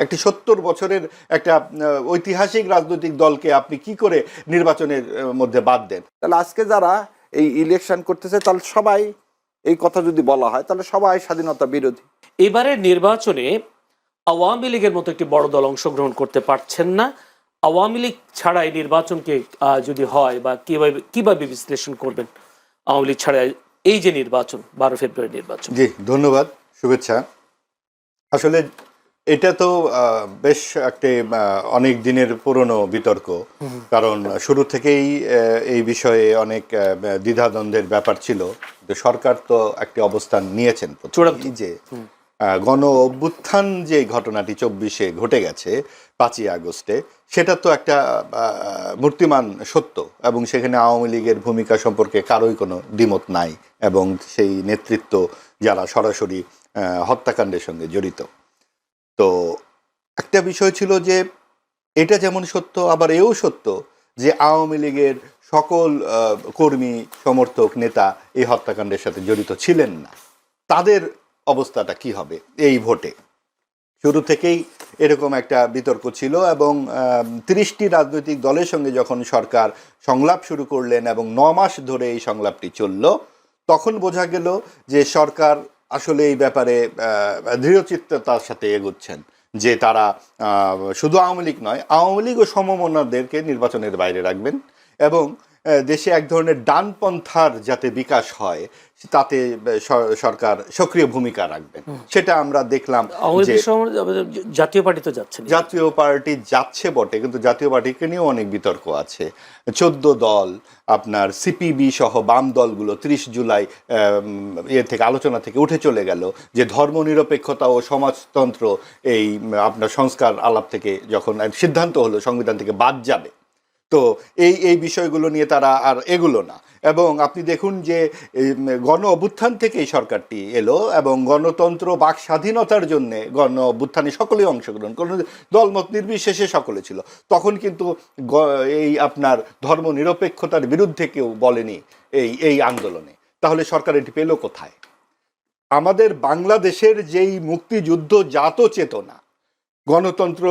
একটি 70 বছরের একটা ঐতিহাসিক রাজনৈতিক দলকে আপনি কি করে নির্বাচনের মধ্যে বাদ দেন? তাহলে আজকে যারা এই ইলেকশন করতেছে তাহলে সবাই এই কথা যদি বলা হয় তাহলে সবাই স্বাধীনতা বিরোধী। এবারের নির্বাচনে আওয়ামী লীগের মতো একটি বড় দল অংশগ্রহণ করতে পারছেন না। আওয়ামী লীগ ছাড়া এই নির্বাচনকে যদি হয় বা কিভাবে বিশ্লেষণ করবেন আওয়ামী লীগ ছাড়া এই যে নির্বাচন 12 ফেব্রুয়ারি নির্বাচন? জি ধন্যবাদ, শুভেচ্ছা। আসলে এটা তো বেশ একটি অনেক দিনের পুরনো বিতর্ক, কারণ শুরু থেকেই এই বিষয়ে অনেক দ্বিধাদ্বন্দ্বের ব্যাপার ছিল। সরকার তো একটি অবস্থান নিয়েছেন যে গণ অভ্যুত্থান যে ঘটনাটি 24-এ ঘটে গেছে 5ই আগস্টে, সেটা তো একটা মূর্তিমান সত্য, এবং সেখানে আওয়ামী লীগের ভূমিকা সম্পর্কে কারোই কোনো দ্বিমত নাই, এবং সেই নেতৃত্ব যারা সরাসরি হত্যাকাণ্ডের সঙ্গে জড়িত। তো একটা বিষয় ছিল যে এটা যেমন সত্য, আবার এও সত্য যে আওয়ামী লীগের সকল কর্মী, সমর্থক, নেতা এই হত্যাকাণ্ডের সাথে জড়িত ছিলেন না। তাদের অবস্থাটা কি হবে এই ভোটে? শুরু থেকেই এরকম একটা বিতর্ক ছিল, এবং 30টি রাজনৈতিক দলের সঙ্গে যখন সরকার সংলাপ শুরু করলেন এবং 9 মাস ধরে এই সংলাপটি চলল, তখন বোঝা গেল যে সরকার আসলে এই ব্যাপারে দৃঢ়চিত্ততার সাথে এগোচ্ছেন, যে তারা শুধু আওয়ামী লীগ নয়, আওয়ামী লীগ ও সমমনাদেরকে নির্বাচনের বাইরে রাখবেন, এবং দেশে এক ধরনের ডানপন্থার যাতে বিকাশ হয় তাতে সরকার সক্রিয় ভূমিকা রাখবেন। সেটা আমরা দেখলাম যে জাতীয় পার্টি তো যাচ্ছে, জাতীয় পার্টি যাচ্ছে বটে, কিন্তু জাতীয় পার্টিকে নিয়েও অনেক বিতর্ক আছে। 14 দল, আপনার সিপিবি সহ বাম দলগুলো 30 জুলাই থেকে আলোচনা থেকে উঠে চলে গেল, যে ধর্মনিরপেক্ষতা ও সমাজতন্ত্র এই আপনার সংস্কার আলাপ থেকে যখন সিদ্ধান্ত হলো সংবিধান থেকে বাদ যাবে, তো এই বিষয়গুলো নিয়ে তারা আর এগুলো না। এবং আপনি দেখুন যে গণ অভ্যুত্থান থেকেই সরকারটি এলো, এবং গণতন্ত্র, বাক স্বাধীনতার জন্য গণ অভ্যুত্থানে সকলেই অংশগ্রহণ, কোনো দলমত নির্বিশেষে সকলে ছিল। তখন কিন্তু এই আপনার ধর্ম নিরপেক্ষতার বিরুদ্ধে কেউ বলেনি এই আন্দোলনে। তাহলে সরকার এটি পেল কোথায়? আমাদের বাংলাদেশের যেই মুক্তিযুদ্ধ জাত চেতনা, গণতন্ত্র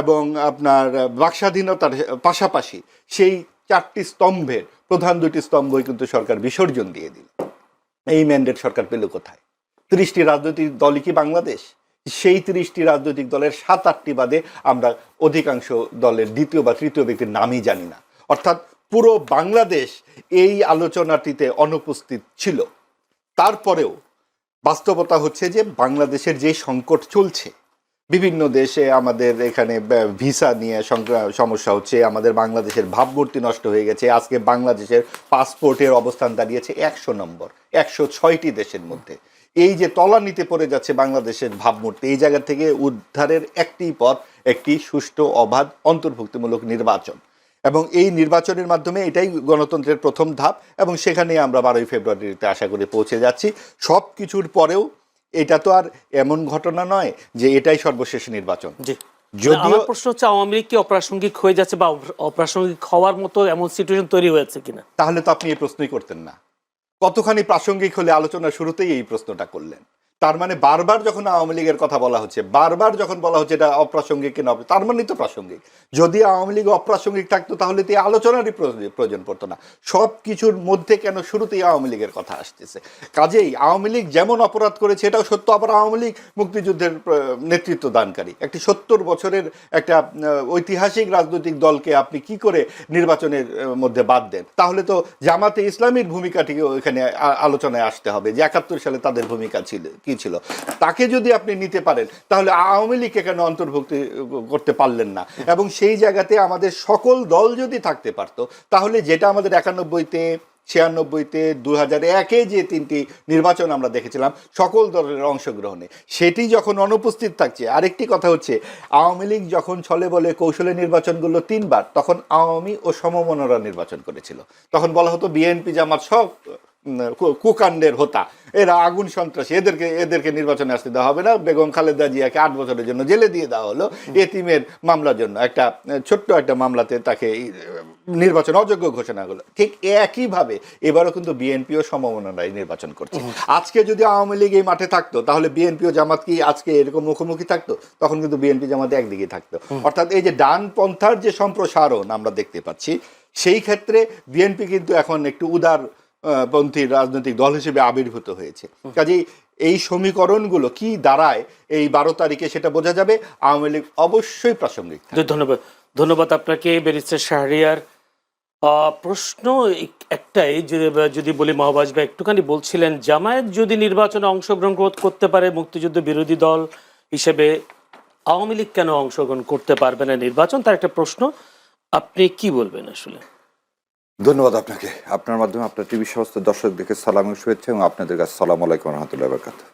এবং আপনার বাকস্বাধীনতার পাশাপাশি সেই 4টি স্তম্ভের প্রধান 2টি স্তম্ভই কিন্তু সরকার বিসর্জন দিয়ে দিল। এই ম্যান্ডেট সরকার পেল কোথায়? 30টি রাজনৈতিক দলই কি বাংলাদেশ? সেই 30টি রাজনৈতিক দলের 7-8টি বাদে আমরা অধিকাংশ দলের দ্বিতীয় বা তৃতীয় ব্যক্তির নামই জানি না। অর্থাৎ পুরো বাংলাদেশ এই আলোচনাটিতে অনুপস্থিত ছিল। তারপরেও বাস্তবতা হচ্ছে যে বাংলাদেশের যে সংকট চলছে, বিভিন্ন দেশে আমাদের এখানে ভিসা নিয়ে সমস্যা হচ্ছে, আমাদের বাংলাদেশের ভাবমূর্তি নষ্ট হয়ে গেছে। আজকে বাংলাদেশের পাসপোর্টের অবস্থান দাঁড়িয়েছে 100 নম্বর 106টি দেশের মধ্যে। এই যে তলানিতে পড়ে যাচ্ছে বাংলাদেশের ভাবমূর্তি, এই জায়গা থেকে উদ্ধারের একটি পথ, একটি সুষ্ঠু, অবাধ, অন্তর্ভুক্তিমূলক নির্বাচন, এবং এই নির্বাচনের মাধ্যমে এটাই গণতন্ত্রের প্রথম ধাপ, এবং সেখানে আমরা 12ই ফেব্রুয়ারিতে আশা করে পৌঁছে যাচ্ছি। সব কিছুর পরেও এটা তো আর এমন ঘটনা নয় যে এটাই সর্বশেষ নির্বাচন। যদিও প্রশ্ন হচ্ছে আওয়ামী লীগ কি অপ্রাসঙ্গিক হয়ে যাচ্ছে, বা অপ্রাসঙ্গিক হওয়ার মতো এমন সিচুয়েশন তৈরি হয়েছে কিনা? তাহলে তো আপনি এই প্রশ্নই করতেন না। কতখানি প্রাসঙ্গিক হলে আলোচনার শুরুতেই এই প্রশ্নটা করলেন। তার মানে বারবার যখন আওয়ামী লীগের কথা বলা হচ্ছে, বারবার যখন বলা হচ্ছে এটা অপ্রাসঙ্গিক কিনা, তার মানে তো প্রাসঙ্গিক। যদি আওয়ামী লীগ অপ্রাসঙ্গিক থাকতো তাহলে তো এই আলোচনারই প্রয়োজন পড়তো না। সব কিছুর মধ্যে কেন শুরুতেই আওয়ামী লীগের কথা আসতেছে? কাজেই আওয়ামী লীগ যেমন অপরাধ করেছে এটাও সত্য, আবার আওয়ামী লীগ মুক্তিযুদ্ধের নেতৃত্ব দানকারী। একটি 70 বছরের একটা ঐতিহাসিক রাজনৈতিক দলকে আপনি কি করে নির্বাচনের মধ্যে বাদ দেন? তাহলে তো জামাতে ইসলামীর ভূমিকাটিকে এখানে আলোচনায় আসতে হবে, যে 71 সালে তাদের ভূমিকা ছিল কি ছিল। তাকে যদি আপনি নিতে পারেন তাহলে আওয়ামী লীগকে কেন অন্তর্ভুক্তি করতে পারলেন না? এবং সেই জায়গাতে আমাদের সকল দল যদি থাকতে পারতো, তাহলে যেটা আমাদের 91-তে, 96-তে, 2001-এ যে 3টি নির্বাচন আমরা দেখেছিলাম সকল দলের অংশগ্রহণে, সেটি যখন অনুপস্থিত থাকছে। আরেকটি কথা হচ্ছে, আওয়ামী লীগ যখন ছলে বলে কৌশলে নির্বাচনগুলো 3 বার, তখন আওয়ামী ও সমমনরা নির্বাচন করেছিল। তখন বলা হতো বিএনপি জামাত সব কুকাণ্ডের হোতা, এরা আগুন সন্ত্রাসী, এদেরকে নির্বাচনে আসতে দেওয়া হবে না। বেগম খালেদা জিয়াকে 8 বছরের জন্য জেলে দিয়ে দেওয়া হলো এতিমের মামলার জন্য। একটা ছোট্ট একটা মামলাতে তাকে নির্বাচন অযোগ্য ঘোষণা হলো, ঠিক একইভাবে এবারও কিন্তু বিএনপিও সমমনায় নির্বাচন করছে। আজকে যদি আওয়ামী লীগ এই মাঠে থাকতো তাহলে বিএনপিও জামাত কি আজকে এরকম মুখোমুখি থাকতো? তখন কিন্তু বিএনপি জামাত একদিকে থাকতো। অর্থাৎ এই যে ডানপন্থার যে সম্প্রসারণ আমরা দেখতে পাচ্ছি, সেই ক্ষেত্রে বিএনপি কিন্তু এখন একটু উদার পন্থী রাজনৈতিক দল হিসেবে আবির্ভূত হয়েছে। কাজেই এই সমীকরণগুলো কি দাঁড়ায় এই 12 তারিখে সেটা বোঝা যাবে। আওয়ামী লীগ অবশ্যই প্রাসঙ্গিক। ধন্যবাদ, ধন্যবাদ আপনাকে ব্যারিস্টার শাহরিয়ার। প্রশ্ন একটাই, যদি বলি মহাবাজ ভাই একটুখানি বলছিলেন জামায়াত যদি নির্বাচনে অংশগ্রহণ করতে পারে মুক্তিযুদ্ধ বিরোধী দল হিসেবে, আওয়ামী লীগ কেন অংশগ্রহণ করতে পারবে না নির্বাচন, তার একটা প্রশ্ন, আপনি কি বলবেন আসলে? ধন্যবাদ আপনাকে। আপনার মাধ্যমে আপনার টিভি সমস্ত দর্শকদেরকে সালাম এবং শুভেচ্ছা, এবং আপনাদের কাছে সালাম আলাইকুম রহমতুল্লাহ বরকাতুহু।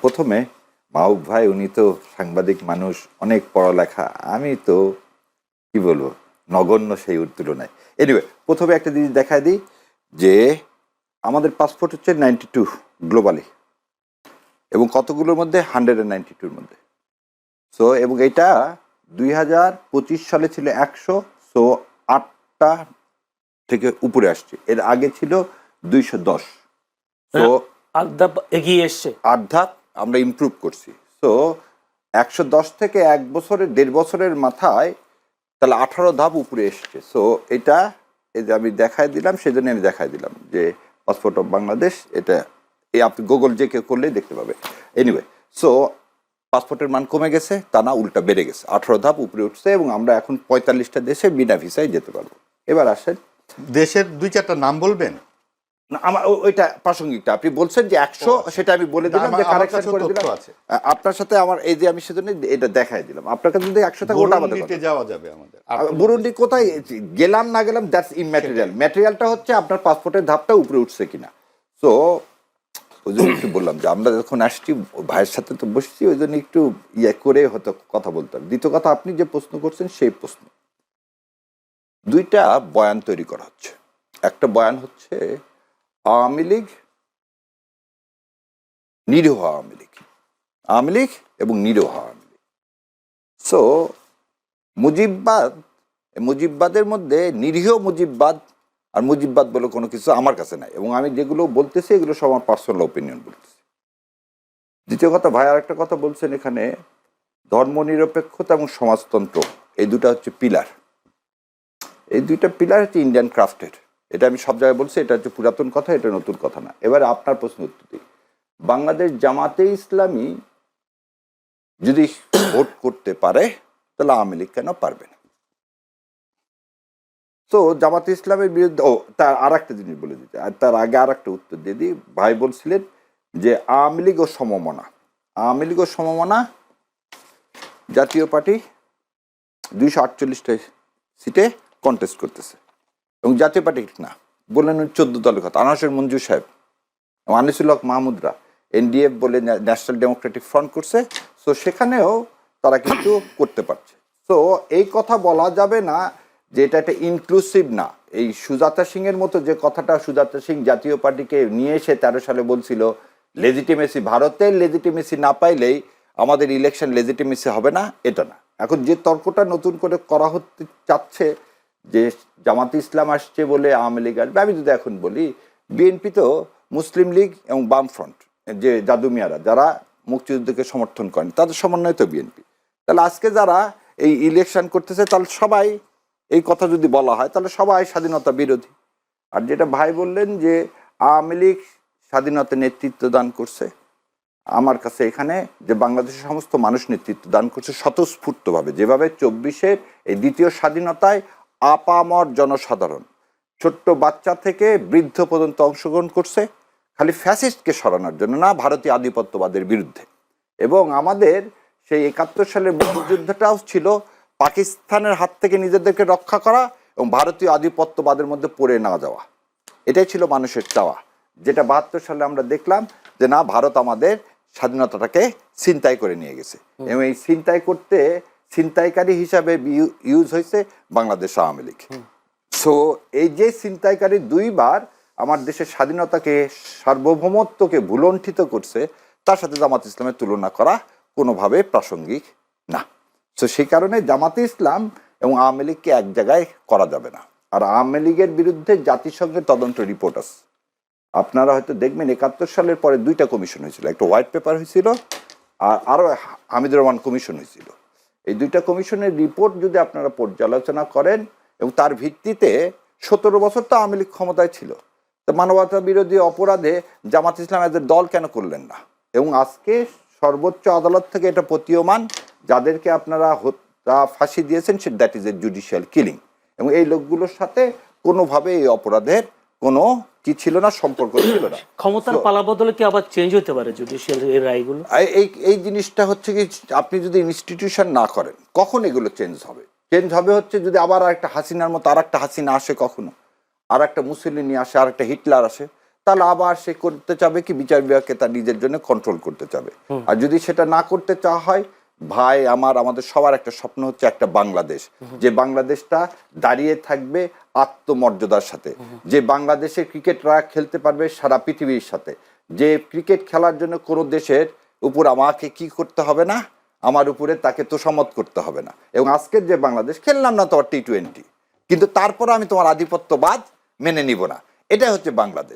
প্রথমে মাহবুব ভাই, উনি তো সাংবাদিক মানুষ, অনেক পড়ালেখা, আমি তো কি বলবো নগণ্য সেই তুলনায়। এনিওয়ে, প্রথমে একটা জিনিস দেখায় দিই যে আমাদের পাসপোর্ট হচ্ছে 92 গ্লোবালি, এবং কতগুলোর মধ্যে 192-র মধ্যে। সো এবং এটা 2025 সালে ছিল 100, সো 8টা থেকে উপরে আসছে। এর আগে ছিল 210, সো এগিয়ে এসছে, 8 ধাপ আমরা ইমপ্রুভ করছি। সো 110 থেকে 1 বছরের 1.5 বছরের মাথায় তাহলে 18 ধাপ উপরে এসছে। সো এটা এই যে আমি দেখাই দিলাম, সেজন্য আমি দেখাই দিলাম যে পাসপোর্ট অফ বাংলাদেশ, এটা এই আপনি গুগল যে কেউ করলেই দেখতে পাবে। এনিওয়ে, সো পাসপোর্টের মান কমে গেছে, তা না উল্টা বেড়ে গেছে, 18 ধাপ উপরে উঠছে, এবং আমরা এখন 45টা দেশে বিনা ভিসায় যেতে পারবো। এবার আসেন, দেশের 2-4টা নাম বলবেন? না, আমার ওইটা প্রাসঙ্গিকটা আপনি বলছেন যে 100, সেটা আমি বলে দিলাম, যে কারেকশন করে দিলাম আপনার সাথে। আমার এই যে আমি সেজন্য এটা দেখাই দিলাম, আপনার কাছে যদি 100 টাকা ওটা আমাদের বুরুন্ডিতে যাওয়া যাবে আমাদের। বুরুন্ডি কোথায় গেলাম না গেলাম, দ্যাটস ইমম্যাটেরিয়াল। ম্যাটেরিয়ালটা হচ্ছে আপনার পাসপোর্টের ধাপটা উপরে উঠছে কিনা। সো ওই জন্য একটু বললাম যে আমরা যখন আসছি ভাইয়ের সাথে তো বসছি, ওই জন্য একটু ইয়ে করে হয়তো কথা বলতাম। দ্বিতীয় কথা, আপনি যে প্রশ্ন করছেন সেই প্রশ্ন, 2টা বয়ান তৈরি করা হচ্ছে। একটা বয়ান হচ্ছে আওয়ামী লীগ, নিরীহ আওয়ামী লীগ, আওয়ামী লীগ এবং নিরীহ আওয়ামী লীগ। সো মুজিববাদের মধ্যে নিরীহ মুজিববাদ আর মুজিববাদ বলে কোনো কিছু আমার কাছে নাই, এবং আমি যেগুলো বলতেছি এগুলো সব আমার পার্সোনাল ওপিনিয়ন বলতেছি। দ্বিতীয় কথা, ভাই আর একটা কথা বলছেন এখানে, ধর্মনিরপেক্ষতা এবং সমাজতন্ত্র, এই দুটা হচ্ছে পিলার। এই 2টা পিলার হচ্ছে ইন্ডিয়ান ক্রাফটের। এটা আমি সব জায়গায় বলছি, এটা হচ্ছে পুরাতন কথা, এটা নতুন কথা না। এবার আপনার প্রশ্ন উত্তর দিই, বাংলাদেশ জামাতে ইসলামী যদি ভোট করতে পারে তাহলে আওয়ামী লীগ কেন পারবে না? তো জামাতে ইসলামের বিরুদ্ধে, তার আর একটা জিনিস বলে দিতে, আর তার আগে আর একটা উত্তর দিয়ে দিই। ভাই বলছিলেন যে আওয়ামী লীগ ও সমমনা, আওয়ামী লীগ ও সমমনা, জাতীয় পার্টি 248টা সিটে কন্টেস্ট করতেছে, এবং জাতীয় পার্টি না বললেন 14 দলের কথা, আনাসের মঞ্জুর সাহেব, আনিসুল হক মাহমুদরা এনডিএফ বলে ন্যাশনাল ডেমোক্রেটিক ফ্রন্ট করছে। সো সেখানেও তারা কিন্তু করতে পারছে। সো এই কথা বলা যাবে না যে এটা একটা ইনক্লুসিভ না। এই সুজাতা সিং এর মতো যে কথাটা সুজাতা সিং জাতীয় পার্টিকে নিয়ে এসে 13 সালে বলছিল লেজিটিমেসি, ভারতের লেজিটিমেসি না পাইলেই আমাদের ইলেকশন লেজিটিমেসি হবে না, এটা না। এখন যে তর্কটা নতুন করে করা হতে চাচ্ছে যে জামাতে ইসলাম আসছে বলে আওয়ামী লীগ আসবে, আমি যদি এখন বলি বিএনপি তো মুসলিম লীগ এবং বামফ্রন্ট, যে জাদু মিয়ারা যারা মুক্তিযুদ্ধকে সমর্থন করেন, তাদের সমন্বয় তো বিএনপি। তাহলে আজকে যারা এই ইলেকশন করতেছে, তাহলে সবাই এই কথা যদি বলা হয় তাহলে সবাই স্বাধীনতা বিরোধী। আর যেটা ভাই বললেন যে আওয়ামী লীগ স্বাধীনতা নেতৃত্ব দান করছে, আমার কাছে এখানে যে বাংলাদেশের সমস্ত মানুষ নেতৃত্ব দান করছে স্বতঃস্ফূর্তভাবে, যেভাবে 24-এর এই দ্বিতীয় স্বাধীনতায় আপামর জনসাধারণ ছোট্ট বাচ্চা থেকে বৃদ্ধ পর্যন্ত অংশগ্রহণ করছে, খালি ফ্যাসিস্টকে সরানোর জন্য না, ভারতীয় আধিপত্যবাদের বিরুদ্ধে। এবং আমাদের সেই 71 সালের মুক্তিযুদ্ধটাও ছিল পাকিস্তানের হাত থেকে নিজেদেরকে রক্ষা করা এবং ভারতীয় আধিপত্যবাদের মধ্যে পড়ে না যাওয়া। এটাই ছিল মানুষের চাওয়া, যেটা 72 সালে আমরা দেখলাম যে না, ভারত আমাদের স্বাধীনতাটাকে ছিনতাই করে নিয়ে গেছে, এবং এই ছিনতাই করতে ছিনতাইকারী হিসাবে ইউজ হয়েছে বাংলাদেশ আওয়ামী লীগ। সো এই যে ছিনতাইকারী 2বার আমার দেশের স্বাধীনতাকে, সার্বভৌমত্বকে ভুলণ্ঠিত করছে, তার সাথে জামাত ইসলামের তুলনা করা কোনোভাবে প্রাসঙ্গিক না। তো সেই কারণে জামাতে ইসলাম এবং আওয়ামী লীগকে এক জায়গায় করা যাবে না। আর আওয়ামী লীগের বিরুদ্ধে জাতিসংঘের তদন্ত রিপোর্ট আছে। আপনারা হয়তো দেখবেন 71 সালের পরে 2টা কমিশন হয়েছিল, একটা হোয়াইট পেপার হয়েছিল আর আরো হামিদুর রহমান কমিশন হয়েছিল। এই 2টা কমিশনের রিপোর্ট যদি আপনারা পর্যালোচনা করেন এবং তার ভিত্তিতে 17 বছর তো আওয়ামী লীগ ক্ষমতায় ছিল, তো মানবতা বিরোধী অপরাধে জামাত ইসলাম এদের দল কেন করলেন না? এবং আজকে সর্বোচ্চ আদালত থেকে এটা প্রতীয়মান, যাদেরকে আপনারা ফাঁসি দিয়েছেন that is a judicial killing. এবং এই লোকগুলোর সাথে কোনোভাবে এই অপরাধের কোনো কি ছিল না, সম্পর্ক ছিল না। ক্ষমতার পালাবদলে কি আবার চেঞ্জ হতে পারে জুডিশিয়াল এর রায়গুলো? এই জিনিসটা হচ্ছে কি, আপনি যদি ইনস্টিটিউশন না করেন কখন এগুলো চেঞ্জ হবে? চেঞ্জ হবে হচ্ছে যদি আবার একটা হাসিনার মতো আর একটা হাসিনা আসে, কখনো আর একটা মুসলিনি আসে, আর একটা হিটলার আসে, তাহলে আবার সে করতে চাবে কি বিচার বিভাগকে তার নিজের জন্য কন্ট্রোল করতে চাবে। আর যদি সেটা না করতে চাওয়া হয়, ভাই আমাদের সবার একটা স্বপ্ন হচ্ছে একটা বাংলাদেশ, যে বাংলাদেশটা দাঁড়িয়ে থাকবে আত্মমর্যাদার সাথে, যে বাংলাদেশে ক্রিকেটরা খেলতে পারবে সারা পৃথিবীর সাথে, যে ক্রিকেট খেলার জন্য কোনো দেশের উপর আমাকে কি করতে হবে না, আমার উপরে তাকে তোষামত করতে হবে না। এবং আজকের যে বাংলাদেশ, খেললাম না তোমার T20, কিন্তু তারপরে আমি তোমার আধিপত্যবাদ মেনে নিব না, এটাই হচ্ছে বাংলাদেশ।